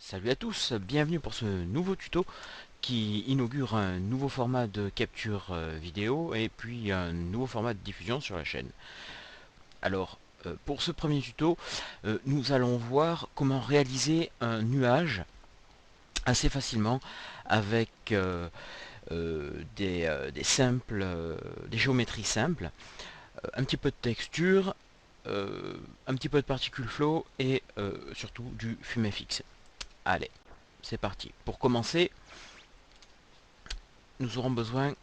Salut à tous, bienvenue pour ce nouveau tuto qui inaugure un nouveau format de capture vidéo et puis un nouveau format de diffusion sur la chaîne. Alors, pour ce premier tuto, nous allons voir comment réaliser un nuage assez facilement avec des géométries simples, un petit peu de texture, un petit peu de particules flow et surtout du FumeFX. Allez, c'est parti. Pour commencer, nous aurons besoin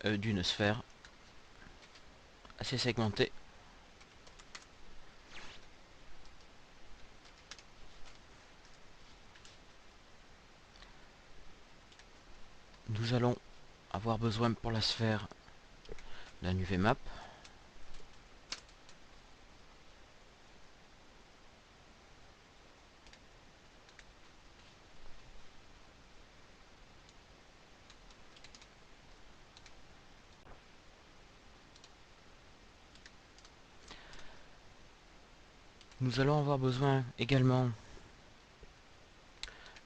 d'une sphère assez segmentée. Nous allons avoir besoin pour la sphère d'un UV map. Nous allons avoir besoin également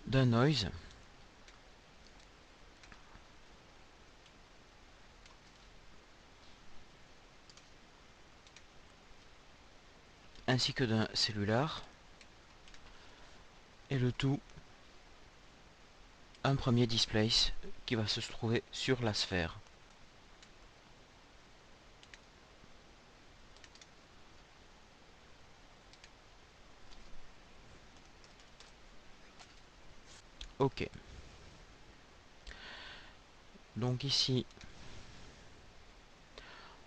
d'un noise, ainsi que d'un cellular, et le tout un premier displace qui va se trouver sur la sphère. Ok, donc ici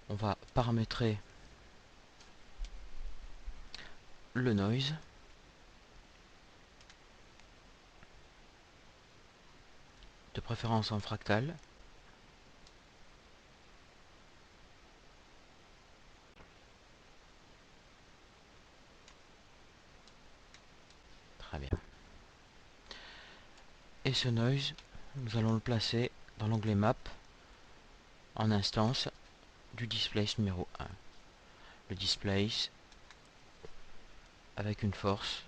on va paramétrer le noise, de préférence en fractal. Très bien. Et ce noise, nous allons le placer dans l'onglet map en instance du displace numéro 1. Le displace avec une force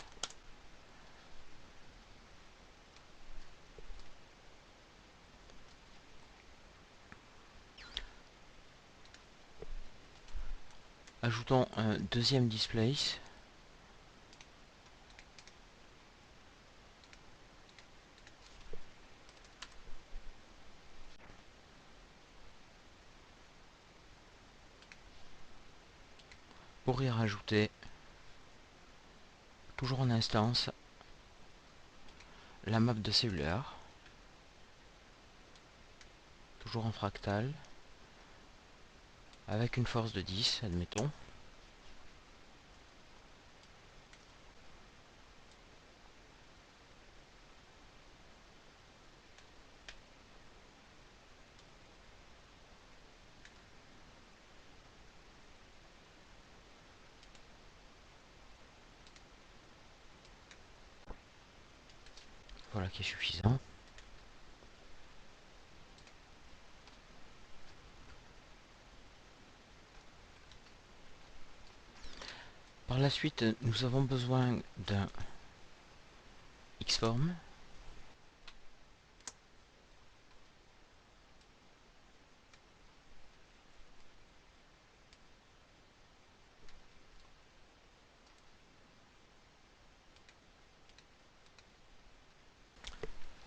ajoutons un deuxième displace pour y rajouter, toujours en instance, la map de cellulaire, toujours en fractal, avec une force de 10, admettons. Voilà qui est suffisant. Par la suite, nous avons besoin d'un Xform.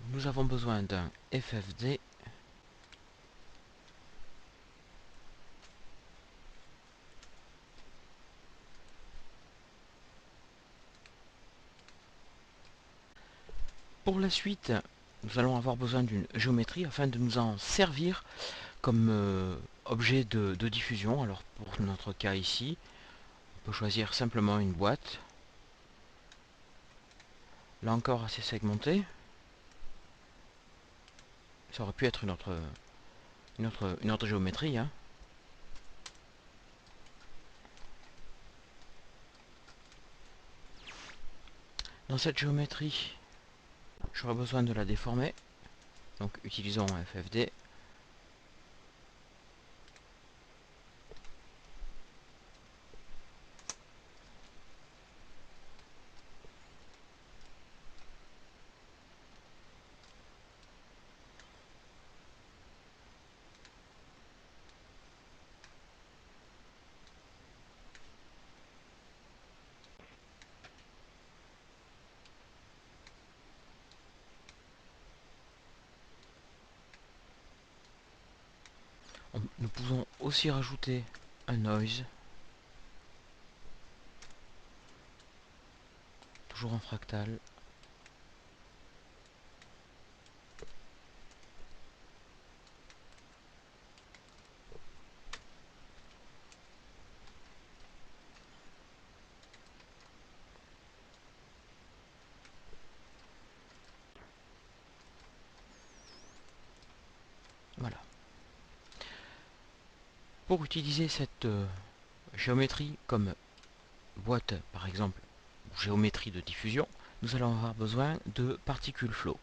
Nous avons besoin d'un FFD. Pour la suite, nous allons avoir besoin d'une géométrie afin de nous en servir comme objet de diffusion. Alors pour notre cas ici, on peut choisir simplement une boîte. Là encore assez segmentée. Ça aurait pu être une autre géométrie, hein. Dans cette géométrie, j'aurai besoin de la déformer. Donc utilisons un FFD. Nous pouvons aussi rajouter un noise, toujours en fractal. Voilà. Pour utiliser cette géométrie comme boîte, par exemple, ou géométrie de diffusion, nous allons avoir besoin de particules flow.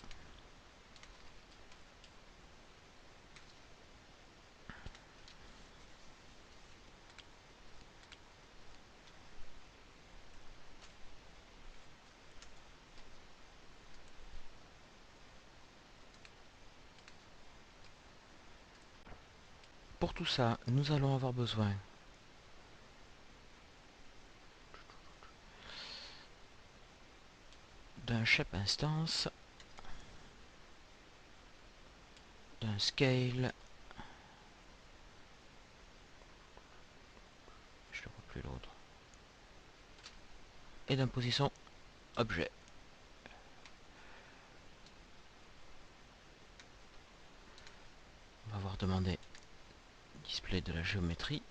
Pour tout ça, nous allons avoir besoin d'un shape instance, d'un scale, je ne vois plus l'autre, et d'un position objet. On va avoir demandé display de la géométrie.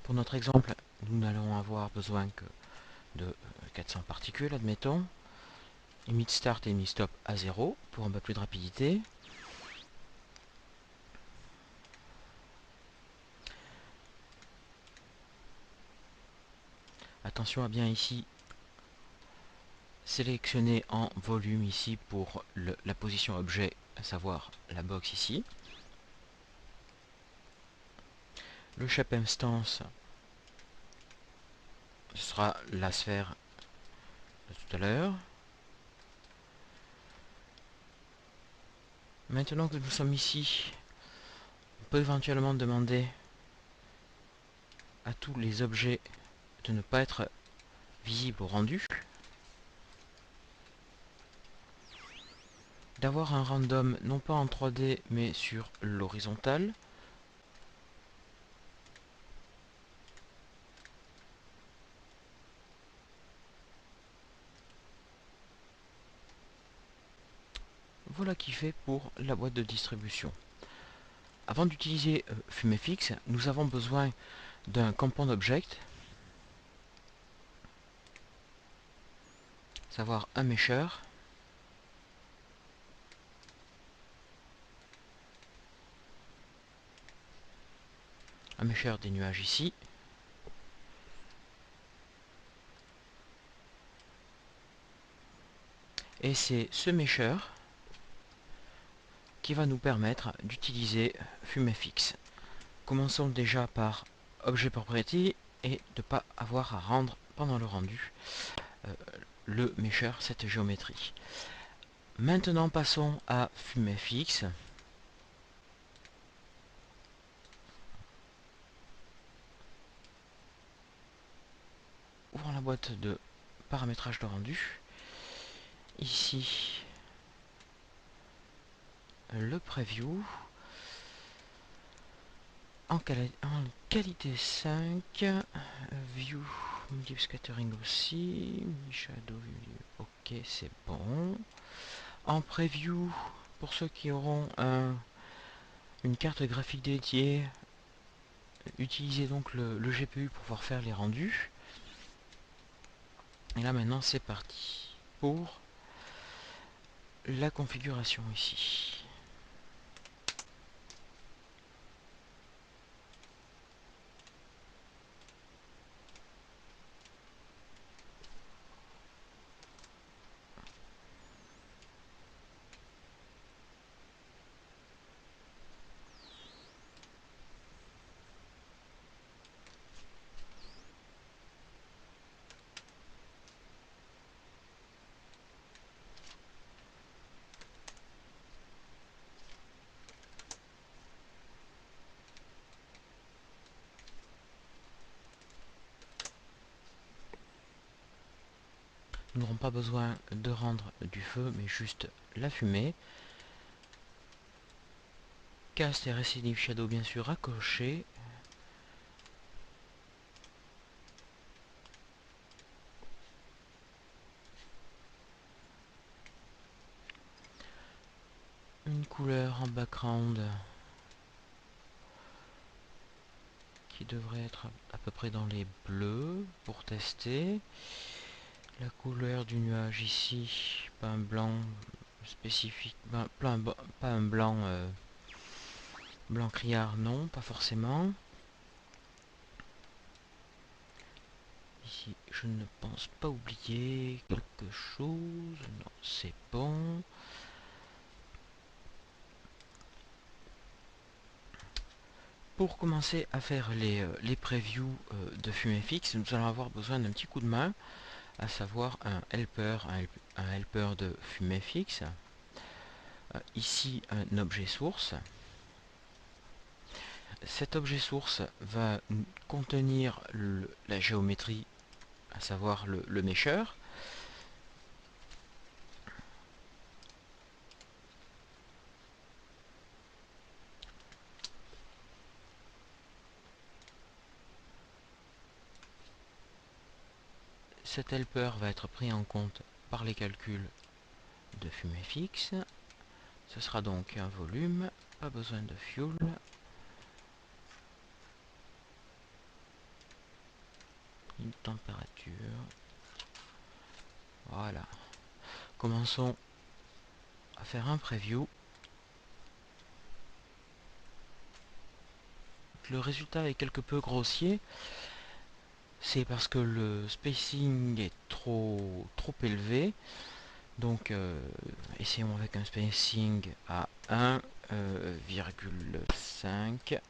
Pour notre exemple, nous n'allons avoir besoin que de 400 particules, admettons. Emit start et emit stop à 0 pour un peu plus de rapidité. Attention à bien ici sélectionner en volume ici pour la position objet, à savoir la box ici. Le shape instance, ce sera la sphère de tout à l'heure. Maintenant que nous sommes ici, on peut éventuellement demander à tous les objets de ne pas être visibles au rendu, d'avoir un random non pas en 3D mais sur l'horizontale. Voilà qui fait pour la boîte de distribution. Avant d'utiliser FumeFX, nous avons besoin d'un compound object, savoir un mesher, des nuages ici, et c'est ce mesher qui va nous permettre d'utiliser FumeFX. Commençons déjà par Objet Property et de ne pas avoir à rendre pendant le rendu le mesher, cette géométrie. Maintenant passons à FumeFX. Ouvrons la boîte de paramétrage de rendu. Ici, le preview. En qualité 5, view, multiple scattering aussi, shadow, ok c'est bon. En preview, pour ceux qui auront une carte graphique dédiée, utilisez donc le GPU pour pouvoir faire les rendus. Et là maintenant c'est parti pour la configuration ici. Nous n'aurons pas besoin de rendre du feu, mais juste la fumée. Cast et Recidive Shadow bien sûr à cocher. Une couleur en background qui devrait être à peu près dans les bleus pour tester. La couleur du nuage ici, pas un blanc spécifique, pas un blanc blanc criard, non, pas forcément. Ici, je ne pense pas oublier quelque chose. Non, c'est bon. Pour commencer à faire les previews de fumée fixe, nous allons avoir besoin d'un petit coup de main, à savoir un helper de fumée fixe. Ici, un objet source. Cet objet source va contenir la géométrie, à savoir le mesheur. Cet helper va être pris en compte par les calculs de fumée fixe. Ce sera donc un volume, pas besoin de fuel. Une température. Voilà. Commençons à faire un preview. Le résultat est quelque peu grossier. C'est parce que le spacing est trop élevé. Donc essayons avec un spacing à 1,5.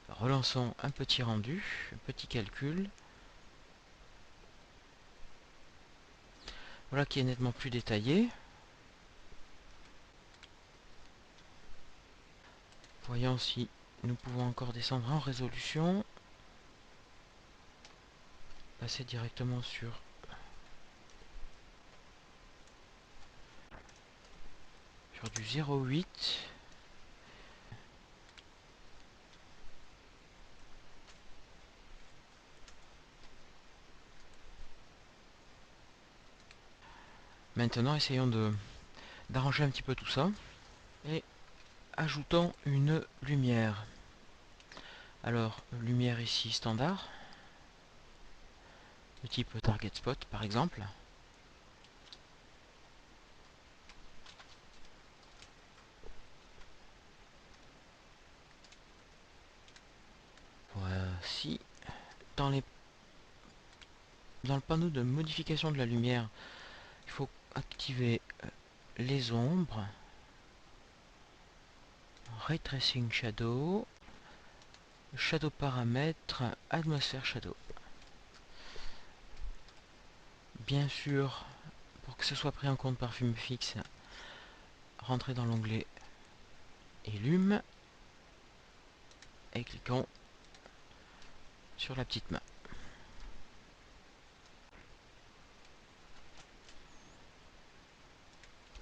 Relançons un petit rendu, un petit calcul. Voilà qui est nettement plus détaillé. Voyons si nous pouvons encore descendre en résolution. Passer directement sur du 0,8. Maintenant, essayons d'arranger un petit peu tout ça. Et ajoutons une lumière. Alors, lumière ici standard. De type target spot par exemple. Voici. Dans le panneau de modification de la lumière, il faut activer les ombres. Ray Tracing Shadow. Shadow paramètres, atmosphère shadow. Bien sûr, pour que ce soit pris en compte par fumée fixe, rentrez dans l'onglet Illume et cliquons sur la petite main.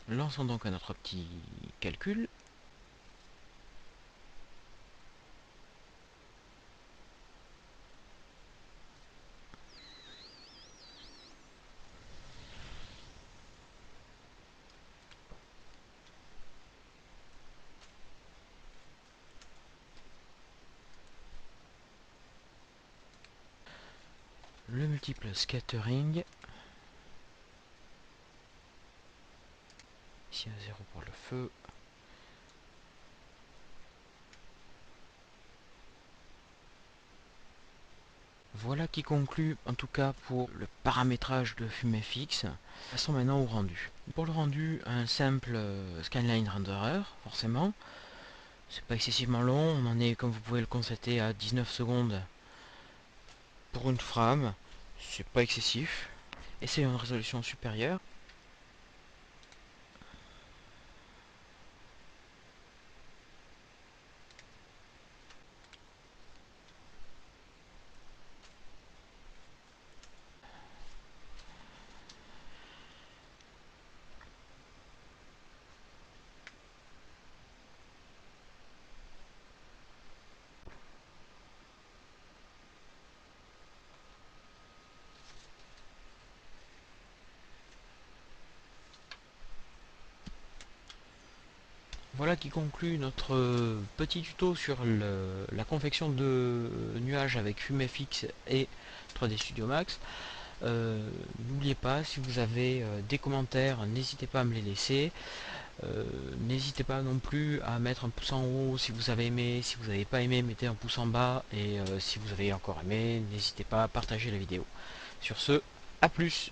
Lançons donc un autre petit calcul. Le multiple scattering. Ici à 0 pour le feu. Voilà qui conclut en tout cas pour le paramétrage de fumée fixe. Passons maintenant au rendu. Pour le rendu, un simple scanline renderer, forcément. C'est pas excessivement long, on en est comme vous pouvez le constater à 19 secondes pour une frame. C'est pas excessif. Essayons une résolution supérieure. Voilà qui conclut notre petit tuto sur la confection de nuages avec FumeFX et 3D Studio Max. N'oubliez pas, si vous avez des commentaires, n'hésitez pas à me les laisser. N'hésitez pas non plus à mettre un pouce en haut si vous avez aimé. Si vous n'avez pas aimé, mettez un pouce en bas. Et si vous avez encore aimé, n'hésitez pas à partager la vidéo. Sur ce, à plus!